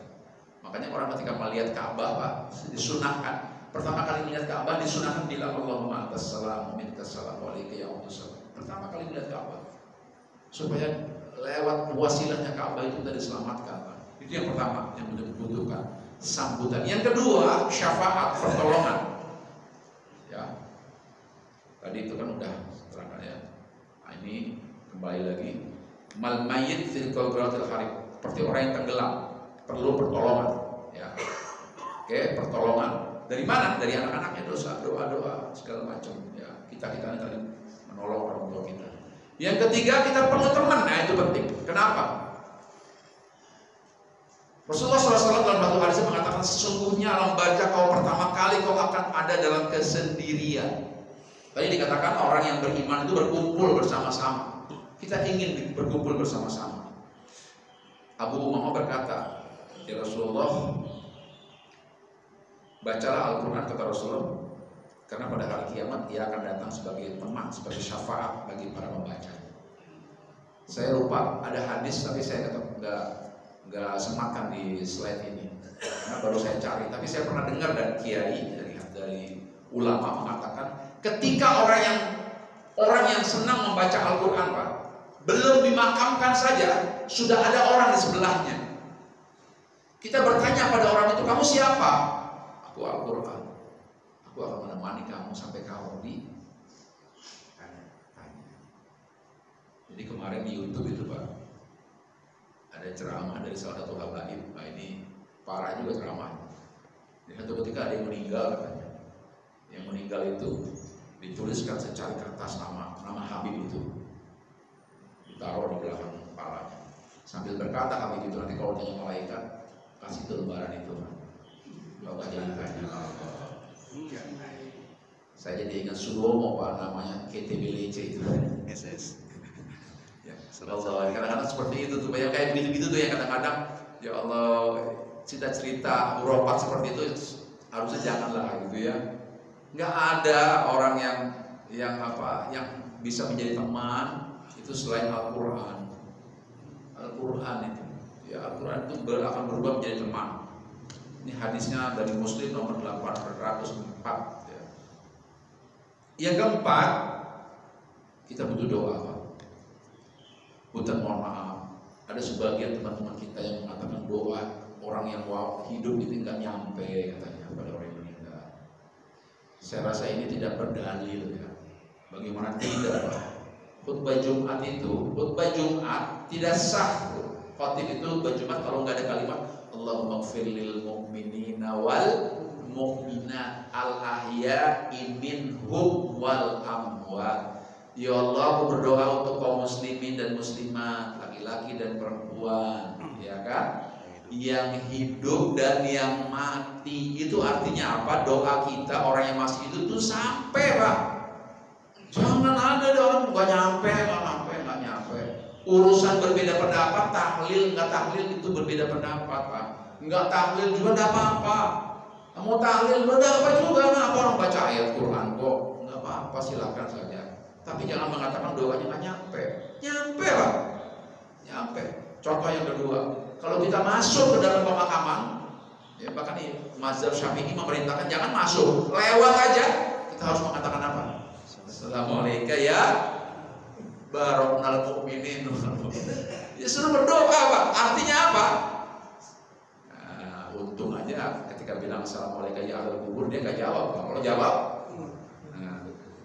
Makanya orang ketika melihat Ka'bah, Pak, disunahkan. Pertama kali melihat Ka'bah disunahkan bilang Allahumma antas salam wa minkas salam wa alaika ya Abdussalam. Pertama kali melihat Ka'bah, supaya lewat wasilahnya Ka'bah itu kita diselamatkan, Pak. Itu yang pertama yang dibutuhkan, sambutan. Yang kedua, syafaat, pertolongan. Ya, tadi itu kan udah terangkan ya. Nah, ini kembali lagi, mal mayyit fil qalqalatil harib, seperti orang yang tenggelam, perlu pertolongan. Ya, oke, pertolongan. Dari mana? Dari anak-anaknya, dosa, doa-doa segala macam. Ya, kita tadi menolong orang tua kita. Yang ketiga, kita perlu teman. Nah, itu penting. Kenapa? Rasulullah SAW dalam satu hadis mengatakan, sesungguhnya alam baca kau pertama kali kau akan ada dalam kesendirian. Tadi dikatakan orang yang beriman itu berkumpul bersama-sama. Kita ingin berkumpul bersama-sama. Abu Umamah berkata, ya Rasulullah, bacalah Al-Quran, kata Rasulullah, karena pada hari kiamat dia akan datang sebagai teman, sebagai syafaat bagi para pembaca. Saya lupa ada hadis, tapi saya nggak sematkan di slide ini, karena baru saya cari. Tapi saya pernah dengar dari kiai, dari ulama mengatakan, ketika orang yang senang membaca Al-Quran, Pak, belum dimakamkan saja sudah ada orang di sebelahnya. Kita bertanya pada orang itu, kamu siapa? Aku Al-Quran. Aku akan menemani kamu sampai kamu di tanya. Jadi kemarin di YouTube itu, Pak, ada ceramah dari salah satu habaib. Nah, ini parah juga ceramah. Di satu ketika ada yang meninggal katanya. Yang meninggal itu dituliskan secari kertas nama Habib itu, ditaruh di belakang kepalanya. Sambil berkata Habib itu, nanti kalau tanya malaikat, kasih itu lembaran itu. Bapak jangan tanya. Saya jadi ingat Sudomo, Pak, namanya KTBLC itu. SS. Ya, Allah, kadang-kadang seperti itu tuh, banyak kayak begitu-gitu tuh yang kadang-kadang, ya Allah, cerita-cerita hurufat seperti itu harusnya janganlah gitu ya. Nggak ada orang yang bisa menjadi teman itu selain Al-Quran. Al-Quran itu, ya Al-Quran itu akan berubah menjadi teman. Ini hadisnya dari Muslim nomor 804. Ya. Yang keempat, kita butuh doa, Pak. Punten mohon maaf, ada sebagian teman-teman kita yang mengatakan doa orang yang hidup itu nggak nyampe katanya pada orang yang meninggal. Saya rasa ini tidak berdalil ya. Bagaimana tidak, Pak? Khutbah Jumat itu, khutbah Jumat tidak sah. Khotib itu khutbah Jumat kalau nggak ada kalimat Allahumma gfir lil mu'minina wal mu'minat al-ahya'i minhum wal amwat. Ya Allah, aku berdoa untuk kaum muslimin dan muslimat, laki-laki dan perempuan, ya kan? Yang hidup dan yang mati. Itu artinya apa? Doa kita orang yang masih hidup itu sampai, Pak. Jangan ada doa nggak nyampe. Urusan berbeda pendapat, tahlil nggak tahlil itu berbeda pendapat, Pak. Nggak tahlil juga nggak apa-apa. Mau tahlil nggak apa juga, nah, apa orang baca ayat Quran kok, nggak apa-apa, silakan saja. Tapi jangan mengatakan doanya nggak nyampe. Nyampe, Pak. Nyampe. Contoh yang kedua, kalau kita masuk ke dalam pemakaman, ya bahkan nih mazhab Syafi'i memerintahkan jangan masuk, lewat aja. Kita harus mengatakan apa? Assalamualaikum ya baronal mukminin. Ya suruh berdoa, Pak. Artinya apa? Nah, untung aja ketika bilang assalamualaikum ya ahlul kubur dia nggak jawab. Kalau jawab,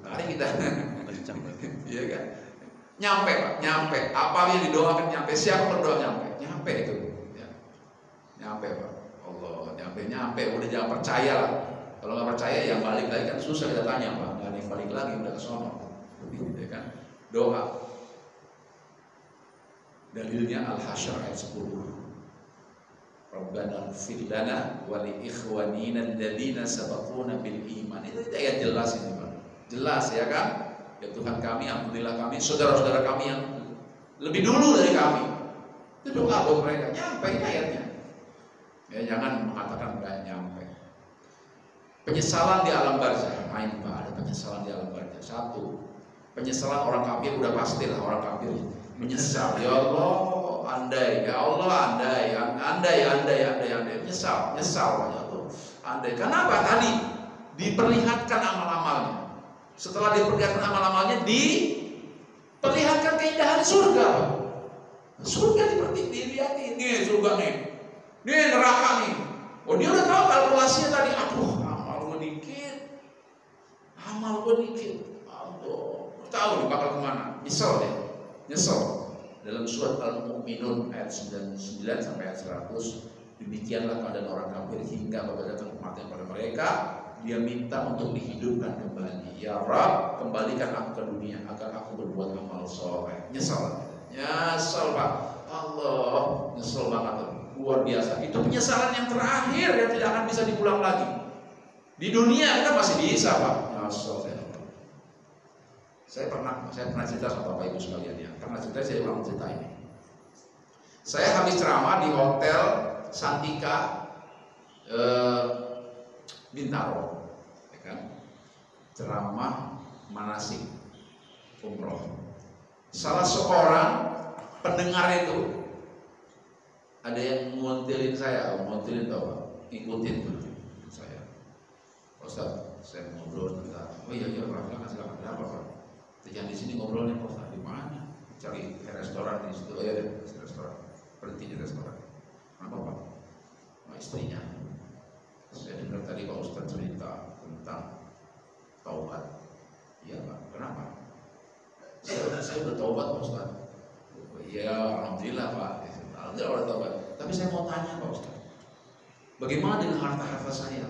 mari kita iya kan? Nyampe, Pak, nyampe. Apa yang didoakan nyampe. Siapa berdoa nyampe? Nyampe itu. Ya. Nyampe, Pak. Allah, nyampe. Udah jangan percaya lah. Kalau nggak percaya ya balik lagi, kan susah kita tanya, Pak. Nggak ada yang balik lagi, udah kesono. Ya kan? Doa. Dalilnya Al-Hasyr ayat 10. Rabbana ighfir lana wa li ikhwanina alladziina sabaquna bil iman. Itu ayat jelas ini, Pak. Jelas ya kan? Ya Tuhan kami, alhamdulillah kami, saudara-saudara kami yang lebih dulu dari kami. Itu doa buat mereka. Nyampe ayatnya. Ya jangan mengatakan enggak nyampe. Penyesalan di alam barzah. Main, Pak, ada penyesalan di alam barzah. Satu, penyesalan orang kafir udah pastilah orang kafir menyesal. Ya Allah, andai, ya Allah, andai, nyesal ya Allah, andai. Kenapa? Tadi diperlihatkan amal-amalnya. Setelah diperlihatkan amal-amalnya, diperlihatkan keindahan surga. Surga dilihatin, nih surga nih neraka nih. Oh, dia udah tahu kalkulasinya tadi. Aduh, amal gue dikit. Allah, tahu nih bakal kemana. Nyesel. Dalam surat Al-Mu'minun ayat 99 sampai ayat 100, demikianlah keadaan orang kafir hingga apabila datang kematian pada mereka, dia minta untuk dihidupkan kembali. Ya Rabb, kembalikan aku ke dunia agar aku berbuat amal soleh. Nyesel Pak. Allah, nyesel banget, luar biasa. Itu penyesalan yang terakhir yang tidak akan bisa diulang lagi. Di dunia kita masih bisa Pak. Nyesel saya pernah cerita sama Bapak Ibu sekalian ya. Karena saya ulang cerita ini. Saya habis ceramah di Hotel Santika Bintaro, ya kan? Ceramah manasik umroh. Salah seorang pendengar itu ada yang ngontilin saya, ikutin saya. Ustaz, saya ngobrol tentang, oh iya Pak, silakan. Kenapa Pak? Jangan di sini ngobrolnya Pak, di mana? Cari restoran di situ, ya restoran. Berhenti di restoran. Kenapa Pak? Sama istrinya. Saya dengar tadi Pak Ustaz cerita tentang taubat. Iya Pak, kenapa? Saya bertaubat Pak Ustaz. Ya alhamdulillah Pak. Alhamdulillah udah taubat. Tapi saya mau tanya Pak Ustaz, bagaimana dengan harta saya?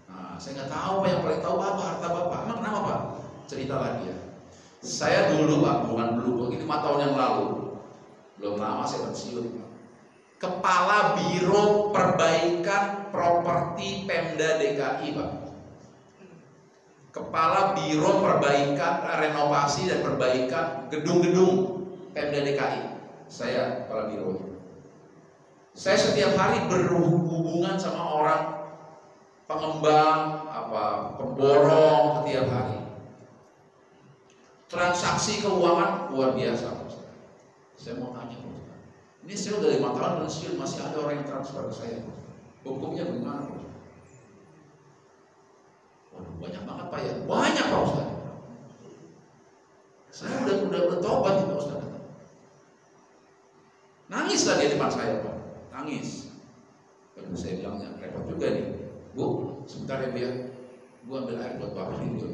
Nah, saya nggak tahu Pak, yang paling tahu apa harta Bapak. Emang kenapa Pak? Ceritalah dia. Saya dulu Pak, bukan dulu, ini 5 tahun yang lalu, belum lama saya pensiun Pak. Kepala Biro Perbaikan Properti Pemda DKI Pak. Kepala Biro Perbaikan Renovasi dan Perbaikan Gedung-gedung Pemda DKI. Saya kepala biro. Saya setiap hari berhubungan sama orang pengembang, pemborong setiap hari. Transaksi keuangan luar biasa Pak. Saya mau tanya Pak, ini saya udah 5 tahun pensiun, masih ada orang yang transfer ke saya Pak. Hukumnya bagaimana Pak? Waduh, banyak banget Pak ya. Banyak Pak Ustaz. Saya udah bertobat nih Pak Ustaz. Nangislah dia depan saya Pak. Nangis. Lalu saya bilangnya repot juga nih. Bu, sebentar ya Bu ya. Bu ambil air buat Bapak ini Bu.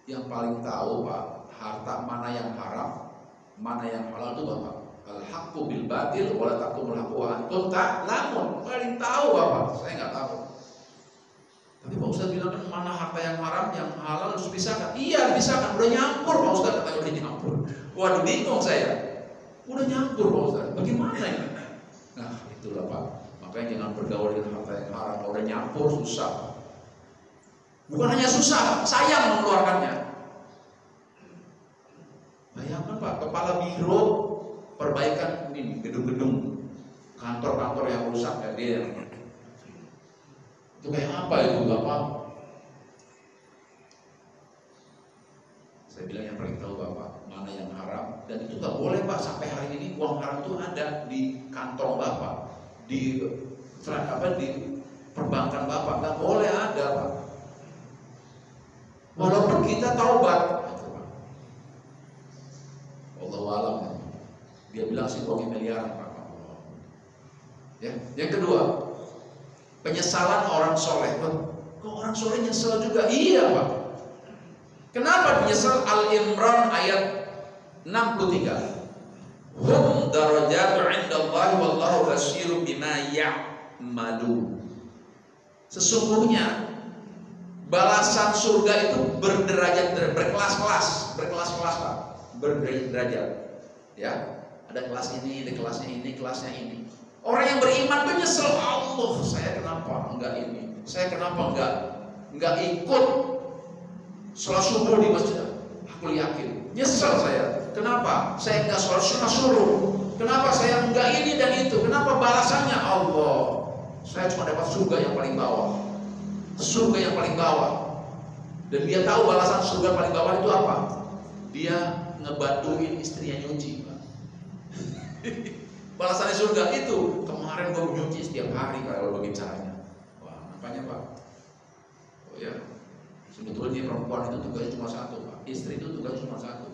Yang paling tahu Pak, harta mana yang haram, mana yang halal itu Bapak. Al-haqqu bil batil wa la taqumul haqqu wa antum ta'lamun. Paling tahu Bapak, saya nggak tahu. Tapi Pak Ustaz bilang kan mana harta yang haram, yang halal harus dipisahkan. Iya, dipisahkan. Udah nyampur Pak Ustaz, katanya udah nyampur. Waduh, bingung saya. Udah nyampur Pak Ustaz. Bagaimana ini? Nah, itulah Pak. Makanya jangan bergaul dengan harta yang haram. Kalau udah nyampur susah. Bukan hanya susah, sayang mengeluarkannya. Bayangkan Pak, kepala biro perbaikan ini gedung-gedung, kantor-kantor yang rusak kayak dia. Itu kayak apa itu Bapak? Saya bilang yang paling tahu Bapak mana yang haram, dan itu nggak boleh Pak. Sampai hari ini uang haram itu ada di kantong Bapak, di perbankan Bapak, nggak boleh ada Pak. Walaupun kita taubat, Allahu a'lam. Dia bilang sih uangnya miliaran Pak. Ya. Yang kedua, penyesalan orang soleh. Kok orang soleh nyesel juga? Iya Pak. Kenapa menyesal? Al-Imran ayat 63. Hum darajatu 'indallahi wallahu basirun bima ya'malun. Sesungguhnya balasan surga itu berderajat, berkelas-kelas Pak, berderajat. Ya, ada kelas ini, ada kelasnya ini, kelasnya ini. Orang yang beriman tuh nyesel, Allah, saya kenapa enggak ini? Saya kenapa enggak ikut sholat subuh di masjid? Aku yakin, nyesel saya. Kenapa? Saya enggak sholat sunnah. Kenapa saya enggak ini dan itu? Kenapa balasannya Allah? Saya cuma dapat surga yang paling bawah. Surga yang paling bawah. Dan dia tahu balasan surga paling bawah itu apa? Dia ngebantuin istrinya nyuci, Pak. Balasan di surga itu, kemarin gue nyuci setiap hari kalau begini caranya. Wah, makanya Pak. Oh ya, sebetulnya perempuan itu tugasnya cuma satu, Pak. Istri itu tugasnya cuma satu.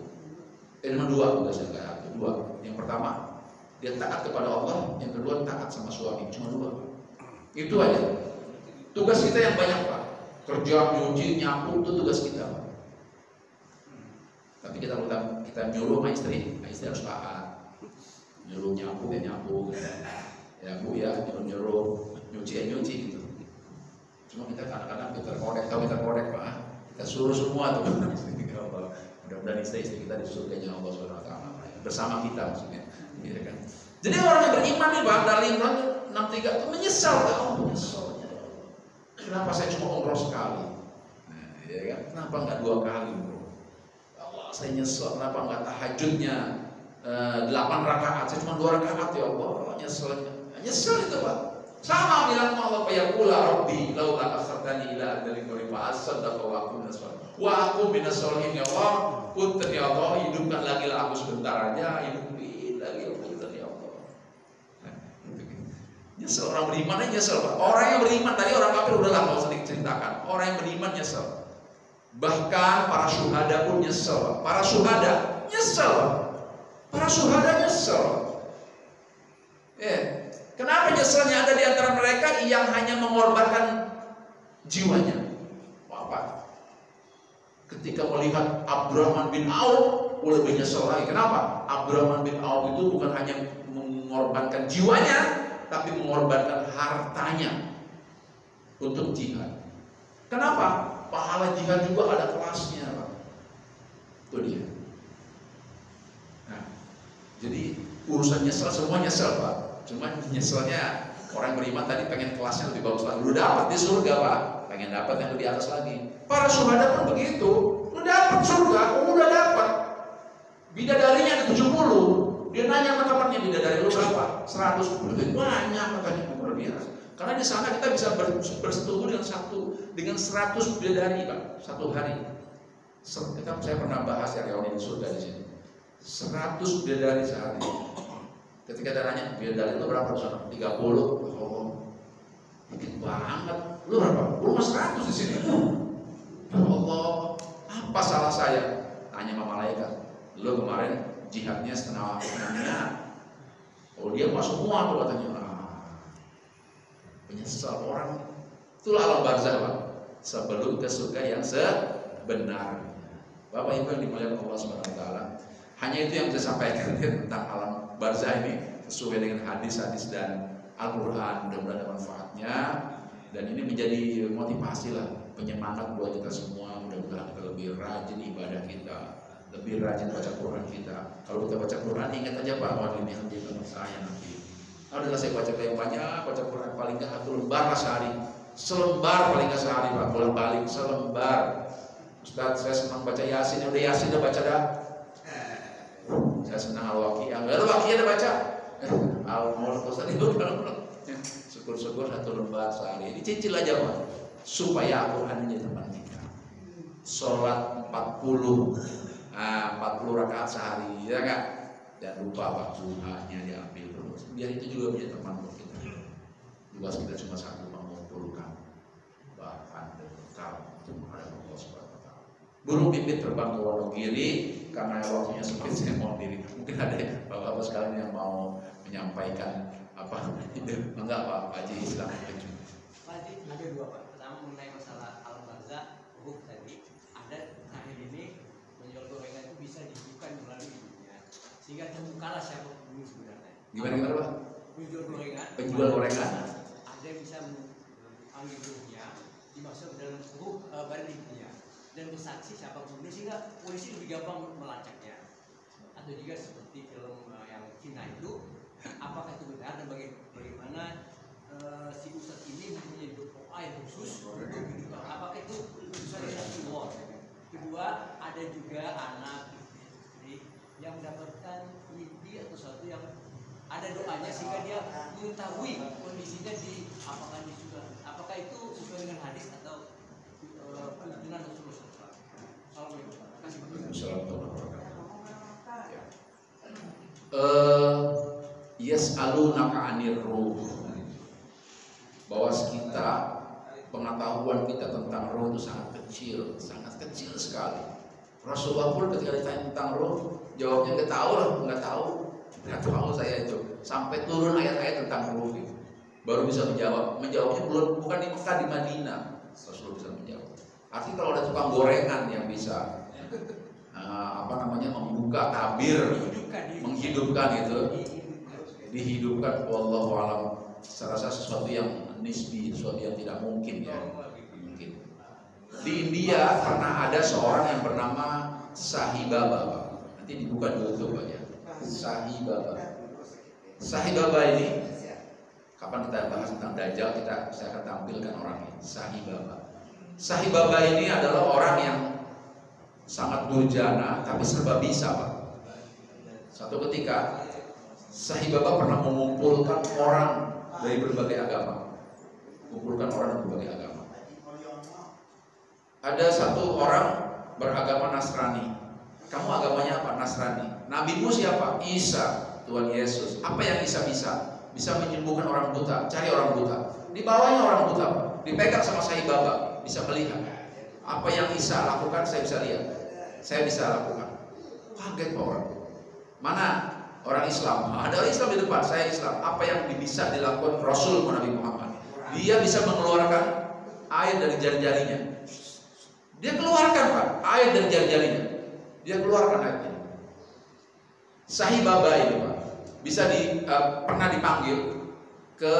Dua tugasnya, enggak satu, dua. Yang pertama, dia taat kepada Allah. Yang kedua, taat sama suami. Cuma dua, Pak. Itu aja. Tugas kita yang banyak, Pak. Kerja, nyuci, nyapu, itu tugas kita, Pak. Tapi kita nyuruh sama istri harus taat. Nyuruh nyapu, ya nyapu. Ya Bu ya, nyuruh nyuci gitu. Cuma kita kadang-kadang kita korek, Pak. Kita suruh semua tuh. Mudah-mudahan istri kita di surganya Allah SWT bersama kita maksudnya. Gitu kan. Jadi orang yang beriman nih Pak, dari Imran 63 itu menyesal, menyesal. Kenapa saya cuma umroh sekali? Nah, ya kan? Kenapa nggak 2 kali bro? Allah, saya nyesel. Kenapa nggak tahajudnya 8 rakaat? Saya cuma 2 rakaat ya Allah. Nyesel itu Pak. Sama bilang Allah ya pula Rabbi laula akhartani ila ajalin qarib fa asaddaqa wa akun minas sholihin ya Allah. Punten ya Allah, hidupkan lagi lah aku sebentar aja, hidupin lagi punten ya Allah. Nyesel orang beriman nyesel Pak. Orang yang beriman tadi orang kafir udah lah mau sedikit ceritakan. Orang yang beriman nyesel. Bahkan para syuhada pun nyesel Pak. Para syuhada nyesel Pak. Para syuhada nyesel. Kenapa nyeselnya ada di antara mereka yang hanya mengorbankan jiwanya? Apa? Ketika melihat Abdurrahman bin Auf, lebih nyesel lagi. Kenapa? Abdurrahman bin Auf itu bukan hanya mengorbankan jiwanya, tapi mengorbankan hartanya untuk jihad. Kenapa? Pahala jihad juga ada kelasnya, Pak. Itu dia. Nah, jadi urusan nyesel semua nyesel, Pak. Cuma nyeselnya orang beriman tadi pengen kelasnya lebih bagus lagi. Lu dapat di surga Pak, pengen dapat yang lebih atas lagi. Para syuhada pun begitu. Lu dapat surga, udah dapat. Bidadarinya ada 70. Dia nanya sama kamarnya, bidadari lu berapa? 100. Lebih banyak katanya, luar biasa. Karena di sana kita bisa bersetubuh dengan 100 bidadari Pak, satu hari. Saya pernah bahas ya reuni di surga di sini. 100 bidadari sehari. Ketika dia nanya, bidadari itu berapa di sana? 30. Oh, dikit banget. Lu berapa? Lu mas 100 di sini. Ya Allah, apa salah saya? Tanya sama malaikat. Lu kemarin jihadnya setengahnya. Oh dia masuk semua tuh katanya. Penyesal orang. Itulah alam barzah Pak. Sebelum ke surga yang sebenarnya. Bapak Ibu yang dimuliakan Allah Subhanahu wa taala. Hanya itu yang saya sampaikan tentang alam barzah ini sesuai dengan hadis-hadis dan Al-Quran. Mudah-mudahan ada manfaatnya dan ini menjadi motivasi lah, penyemangat buat kita semua. Mudah-mudahan kita lebih rajin ibadah kita, lebih rajin baca Quran kita. Kalau kita baca Quran ingat aja Pak, wah ini hati teman saya nanti. Adalah saya baca yang banyak, baca Quran paling nggak 1 lembar sehari, selembar paling nggak sehari Pak, bolak-balik selembar. Ustaz saya senang baca Yasin, udah Yasin udah baca dah. Saya senang Al-Waqiah. Al-Waqiah udah baca. Al-Mulk tadi udah. Syukur-syukur 1 lembar sehari. Dicicil aja Pak. Supaya Al-Quran menjadi teman kita. Sholat 40 rakaat sehari, ya kan? Dan lupa waktu duhanya diambil terus. Biar itu juga menjadi teman buat kita. Tugas kita cuma satu, mengumpulkan bahan dan bekal untuk menghadap Allah Subhanahu wa taala. Burung pipit terbang ke Wonogiri. Karena waktunya sempit saya mau diri. Mungkin ada bapak-bapak sekalian yang mau menyampaikan apa? Enggak Pak Haji Islam. Pak Haji ada 2 Pak. Pertama mengenai masalah al-barzah, tadi ada akhir ini menjual gorengan itu bisa dibuka melalui dunia sehingga terbukalah siapa pun sebenarnya. Gimana Pak? Penjual gorengan. Ada yang bisa mengambil dunia dimasuk dalam badan dunia. Dan bersaksi siapapun sehingga polisi lebih gampang melacaknya. Atau juga seperti film yang Cina itu, apakah itu benar dan bagaimana si ustadz ini mempunyai doa yang khusus untuk hidup? Apakah itu bisa dikasih war? Kedua, ada juga anak istri yang mendapatkan mimpi atau sesuatu yang ada doanya sehingga dia mengetahui kondisinya di apakah itu sesuai dengan hadis atau dengan Rasulullah. yas'alunaka 'anir ruh. Bahwa kita, pengetahuan kita tentang roh itu sangat kecil sekali. Rasulullah pun ketika ditanya tentang roh, jawabnya nggak tahu saya itu. Sampai turun ayat-ayat tentang roh itu, baru bisa menjawab. Menjawabnya bukan di Mekah, di Madinah Rasulullah bisa menjawab. Artinya kalau ada tukang gorengan yang bisa membuka tabir, menghidupkan itu, dihidupkan, wallahu alam. Saya rasa sesuatu yang nisbi, sesuatu yang tidak mungkin ya. Mungkin. Di India pernah ada seorang yang bernama Sai Baba. Nanti dibuka dulu tuh Pak ya. Sai Baba. Sai Baba ini, kapan kita bahas tentang Dajjal, saya akan tampilkan orangnya. Sai Baba. Sai Baba ini adalah orang yang sangat durjana tapi serba bisa Pak. Satu ketika Sai Baba pernah mengumpulkan orang dari berbagai agama. Ada satu orang beragama Nasrani. Kamu agamanya apa? Nasrani. Nabimu siapa? Isa, Tuhan Yesus. Apa yang Isa bisa? Bisa menyembuhkan orang buta. Cari orang buta. Di bawahnya orang buta Pak. Dipegang sama Sai Baba, bisa melihat. Apa yang Isa lakukan saya bisa lihat. Saya bisa lakukan. Kaget Pak orang. Mana orang Islam? Ada orang Islam di depan, saya Islam. Apa yang bisa dilakukan Rasul Nabi Muhammad? Dia bisa mengeluarkan air dari jari-jarinya. Dia keluarkan Pak, air dari jari-jarinya. Dia keluarkan airnya. Sai Baba ini Pak, pernah dipanggil ke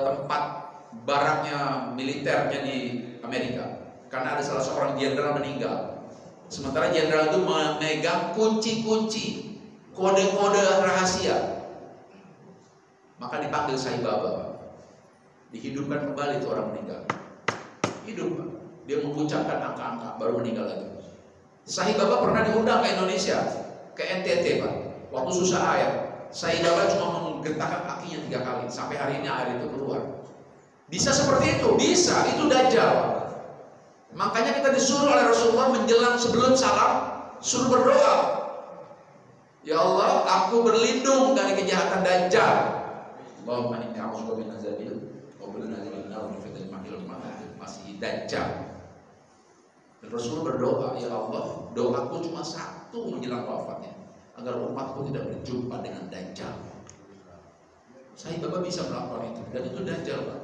tempat baraknya militernya di Amerika. Karena ada salah seorang jenderal meninggal. Sementara jenderal itu memegang kunci-kunci, kode-kode rahasia. Maka dipanggil Sai Baba. Dihidupkan kembali itu orang meninggal. Hidup Pak. Dia mengucapkan angka-angka, baru meninggal lagi. Sai Baba pernah diundang ke Indonesia, ke NTT Pak. Waktu susah air, Sai Baba cuma menggerakkan kakinya 3 kali. Sampai hari ini air itu keluar. Bisa seperti itu? Bisa, itu Dajjal. Makanya kita disuruh oleh Rasulullah menjelang sebelum salam, suruh berdoa. Ya Allah, aku berlindung dari kejahatan Dajjal. Allahumma inni a'udzubika min azabil qabr nazil nar wa fitnatil mahil masih Dajjal. Dan Rasulullah berdoa, ya Allah, doaku cuma satu menjelang wafatnya, agar umatku tidak berjumpa dengan Dajjal. Sai Baba bisa melakukan itu, dan itu Dajjal Pak.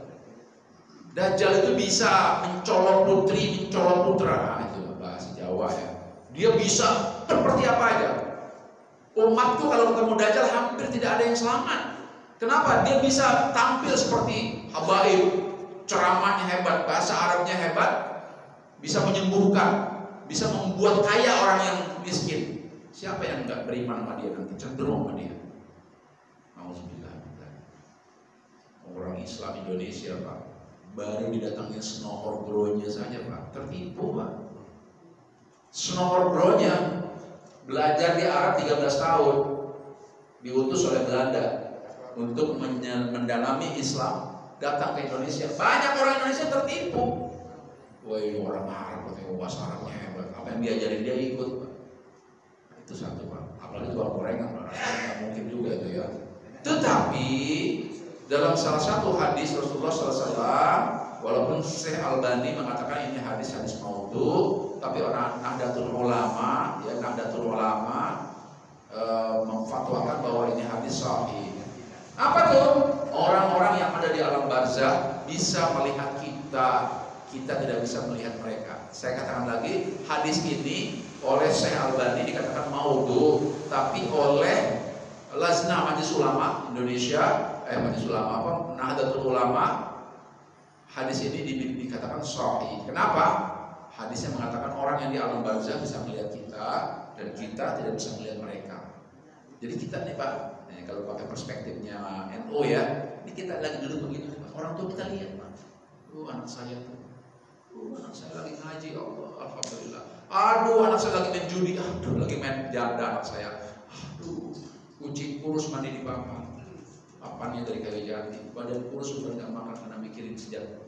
Dajjal itu bisa mencolok putri, mencolok putra, itu bahasa Jawa ya. Dia bisa seperti apa aja. Umatku kalau ketemu Dajjal hampir tidak ada yang selamat. Kenapa? Dia bisa tampil seperti habaib, ceramahnya hebat, bahasa Arabnya hebat, bisa menyembuhkan, bisa membuat kaya orang yang miskin. Siapa yang nggak beriman sama dia nanti? Cenderung sama dia. Alhamdulillah. Orang Islam Indonesia Pak, baru didatangin Snohor Bro-nya saja Pak, tertipu Pak. Snohor Bro-nya belajar di Arab 13 tahun, diutus oleh Belanda untuk mendalami Islam, datang ke Indonesia. Banyak orang Indonesia tertipu. Wah ini orang Arab, bahasa Arabnya hebat, apa yang diajarin dia ikut Pak. Itu satu Pak, apalagi tukang gorengan Pak, rasanya mungkin juga itu ya. Tetapi dalam salah satu hadis Rasulullah SAW, walaupun Syekh Albani mengatakan ini hadis-hadis maudhu, tapi orang Nahdlatul Ulama, memfatwakan bahwa ini hadis sahih. Apa tuh? Orang-orang yang ada di alam barzah bisa melihat kita, kita tidak bisa melihat mereka. Saya katakan lagi, hadis ini oleh Syekh Albani dikatakan maudhu, tapi oleh Lajnah Majelis Ulama Indonesia, Nahdlatul Ulama, hadis ini dikatakan sahih. Kenapa? Hadisnya mengatakan orang yang di alam barzah bisa melihat kita, dan kita tidak bisa melihat mereka. Jadi kita nih Pak, kalau pakai perspektifnya NU ya, ini kita lagi duduk begini, orang tua kita lihat Pak. Anak saya tuh, anak saya lagi ngaji, Allah, alhamdulillah. Aduh, anak saya lagi main judi, aduh, lagi main janda anak saya. Aduh, kucing kurus mandi di papan. Papannya dari kayu jati, badan kurus sudah nggak makan karena mikirin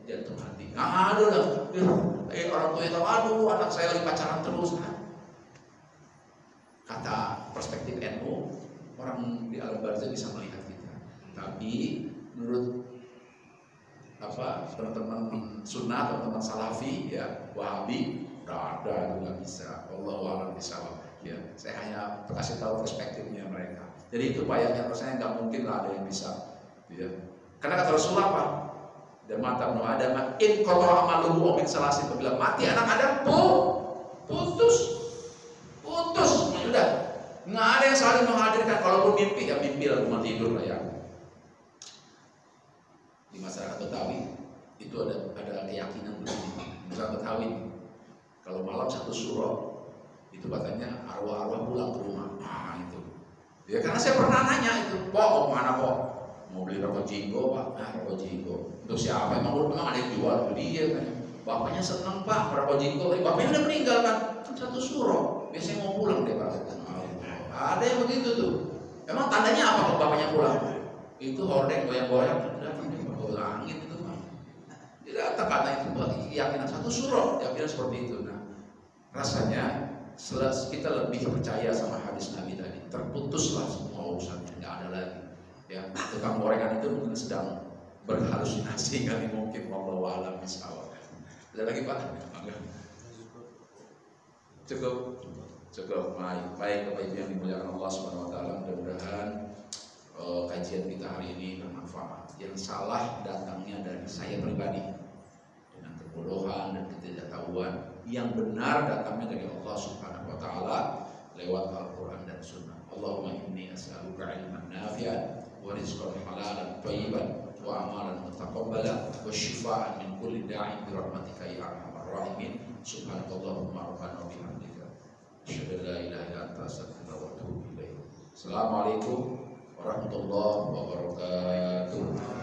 jantung hati. Nah, aduh lah, orang tua tahu, aduh anak saya lagi pacaran terus. Kata perspektif NU, orang di alam barzah bisa melihat kita. Tapi menurut teman-teman sunnah, teman-teman salafi, ya wahabi, tidak ada, itu nggak bisa. Wallahu a'lam bishawab. Ya, saya hanya kasih tahu perspektifnya mereka. Jadi itu bayangnya, rasanya nggak mungkin lah ada yang bisa. Ya. Karena kata Rasulullah apa? Dan mata ibnu Adam in qata'a amaluhu min salasin, apabila mati anak Adam putus. Sudah. Nggak ada yang saling menghadirkan. Kalaupun mimpi, ya mimpi lah, cuma tidur lah ya. Di masyarakat Betawi itu ada keyakinan begini. Masyarakat Betawi, kalau malam satu suro itu katanya arwah-arwah pulang ke rumah. Nah itu. Ya karena saya pernah nanya itu, Pok, mau kemana Pok? Mau beli rokok jinggo Pak? Nah rokok jinggo. Untuk siapa? Emang ada yang jual? Dia kan. Bapaknya senang Pak rokok jinggo. Bapaknya udah meninggal kan satu suro. Biasanya mau pulang deh Pak. Ada yang begitu tuh. Emang tandanya apa kalau bapaknya pulang? Itu hordeng goyang-goyang datang di bawah langit itu Pak. Tidak ada kata itu keyakinan satu surah, keyakinan seperti itu. Nah, rasanya kita lebih percaya sama hadis Nabi tadi. Terputuslah semua urusannya, nggak ada lagi. Ya, tukang gorengan itu mungkin sedang berhalusinasi kali mungkin. Wallahu a'lam bishawab. Ada lagi Pak? Cukup. Baik Bapak Ibu yang dimuliakan Allah Subhanahu wa taala, mudah-mudahan kajian kita hari ini bermanfaat. Yang salah datangnya dari saya pribadi dengan kebodohan dan ketidaktahuan. Yang benar datangnya dari Allah Subhanahu wa taala lewat Al-Qur'an dan Sunnah. Allahumma inni as'aluka ilman nafi'an wa rizqan halalan thayyiban wa amalan mutaqabbalan wa shifaa'an min kulli da'in bi rahmatika ya arhamar rahimin. Subhanakallahumma rabbana wa bihamdika asyhadu an la ilaha illa anta astaghfiruka wa atubu ilaik. Assalamualaikum warahmatullahi wabarakatuh.